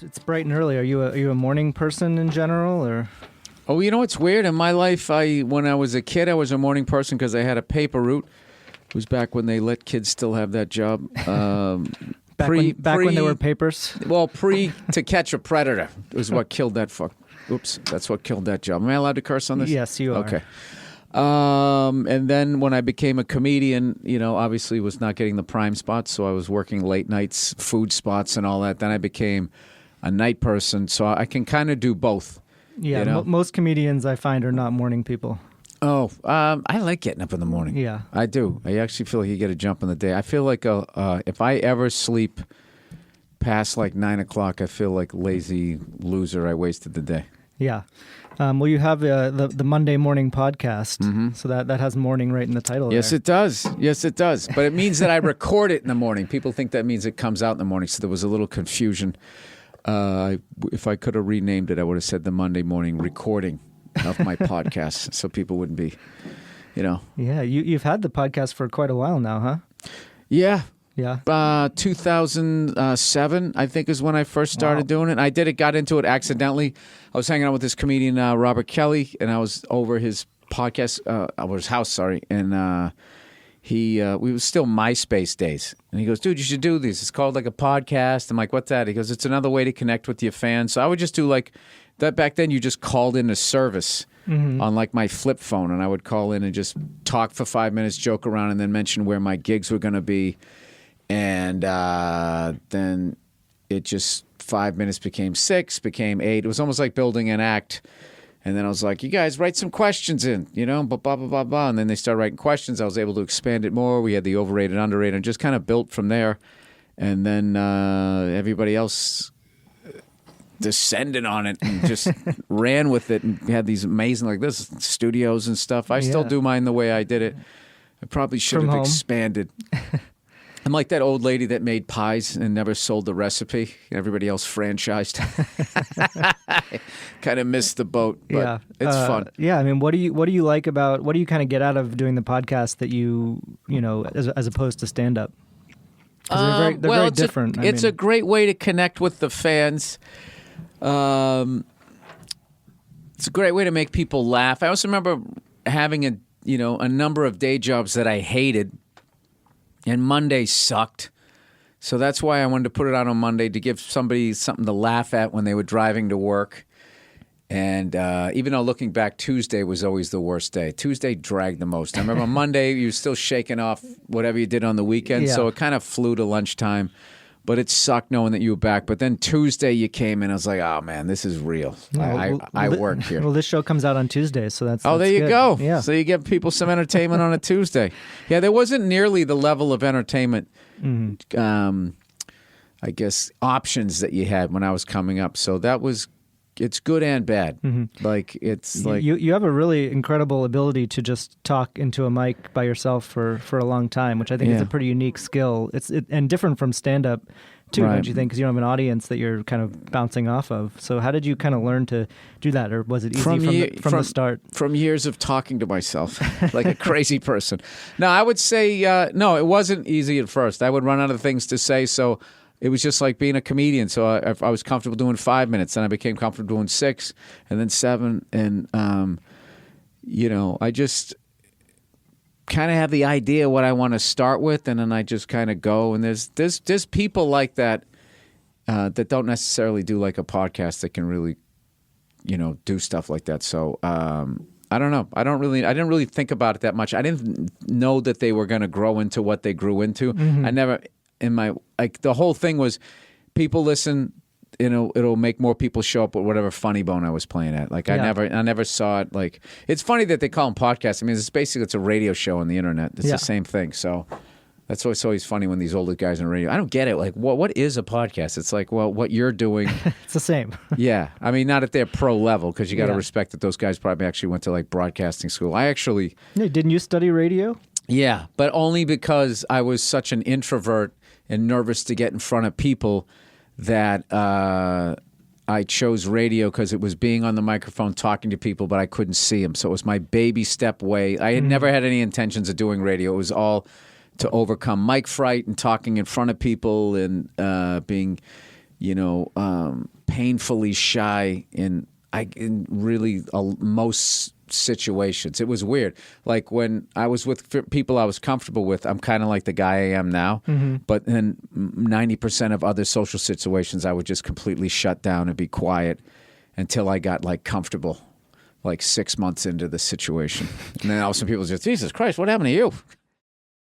It's bright and early. Are you a morning person in general, or? Oh, you know what's weird? In my life, when I was a kid, I was a morning person because I had a paper route. It was back when they let kids still have that job. Back when there were papers? Well, To Catch a Predator was what killed that fuck. Oops, that's what killed that job. Am I allowed to curse on this? Yes, you are. Okay. And then when I became a comedian, obviously was not getting the prime spots, so I was working late nights, food spots and all that. Then I became a night person, so I can kind of do both. Yeah, most comedians I find are not morning people. Oh, I like getting up in the morning. Yeah. I do. I actually feel like you get a jump in the day. I feel like if I ever sleep past like 9 o'clock, I feel like lazy loser. I wasted the day. Yeah. Well, you have the Monday morning podcast, so that has morning right in the title. Yes, there. it does. Yes, it does. But it means that I record it in the morning. People think that means it comes out in the morning, so there was a little confusion. If I could have renamed it, I would have said the Monday morning recording of my podcast, so people wouldn't be, Yeah, you've had the podcast for quite a while now, huh? Yeah. Yeah. 2007, I think, is when I first started doing it. Got into it accidentally. I was hanging out with this comedian, Robert Kelly, and I was over his podcast, over his house, sorry, and we was still MySpace days. And he goes, dude, you should do these. It's called like a podcast. I'm like, what's that? He goes, it's another way to connect with your fans. So I would just do like that. Back then, you just called in a service on like my flip phone, and I would call in and just talk for 5 minutes, joke around, and then mention where my gigs were going to be. And then it just 5 minutes became 6, became 8. It was almost like building an act. And then I was like, you guys write some questions in, blah, blah, blah, blah. And then they started writing questions. I was able to expand it more. We had the overrated, underrated, and just kind of built from there. And then everybody else descended on it and just ran with it and had these amazing, like this, studios and stuff. I still do mine the way I did it. I probably should have expanded. I'm like that old lady that made pies and never sold the recipe. Everybody else franchised. Kind of missed the boat, but it's fun. Yeah, I mean, what do you like about, what do you kind of get out of doing the podcast that as opposed to stand up? They're very different. It's a great way to connect with the fans. It's a great way to make people laugh. I also remember having a number of day jobs that I hated. And Monday sucked. So that's why I wanted to put it out on Monday to give somebody something to laugh at when they were driving to work. And even though looking back, Tuesday was always the worst day. Tuesday dragged the most. I remember Monday, you were still shaking off whatever you did on the weekend. Yeah. So it kind of flew to lunchtime. But it sucked knowing that you were back. But then Tuesday you came in, I was like, oh, man, this is real. I work here. Well, this show comes out on Tuesday, so that's there you good. go. Yeah. So you give people some entertainment on a Tuesday. Yeah, there wasn't nearly the level of entertainment, I guess, options that you had when I was coming up. So it's good and bad. Like it's like you have a really incredible ability to just talk into a mic by yourself for a long time, which I think is a pretty unique skill. And different from stand up too, don't you think? Because you don't have an audience that you're kind of bouncing off of. So how did you kind of learn to do that, or was it easy from the start? From years of talking to myself like a crazy person. No, I would say no. It wasn't easy at first. I would run out of things to say, so. It was just like being a comedian. So I was comfortable doing 5 minutes, and I became comfortable doing 6, and then 7. And, I just kind of have the idea what I want to start with, and then I just kind of go. And there's people like that that don't necessarily do like a podcast that can really, do stuff like that. So I don't know. I didn't really think about it that much. I didn't know that they were going to grow into what they grew into. I never... the whole thing was people listen, it'll make more people show up with whatever funny bone I was playing at. Like I never saw it. Like it's funny that they call them podcasts. I mean, it's a radio show on the internet. It's the same thing. So that's what's always funny when these older guys on radio. I don't get it. Like what is a podcast? It's like, well, what you're doing. It's the same. Yeah. I mean, not at their pro level, because you got to respect that those guys probably actually went to like broadcasting school. Didn't you study radio? Yeah, but only because I was such an introvert and nervous to get in front of people that I chose radio because it was being on the microphone talking to people, but I couldn't see them. So it was my baby step way. I had never had any intentions of doing radio. It was all to overcome mic fright and talking in front of people and being painfully shy in really most situations. It was weird. Like when I was with people I was comfortable with, I'm kind of like the guy I am now. But then 90% of other social situations, I would just completely shut down and be quiet until I got like comfortable, like 6 months into the situation. And then all of a sudden people just, Jesus Christ, what happened to you?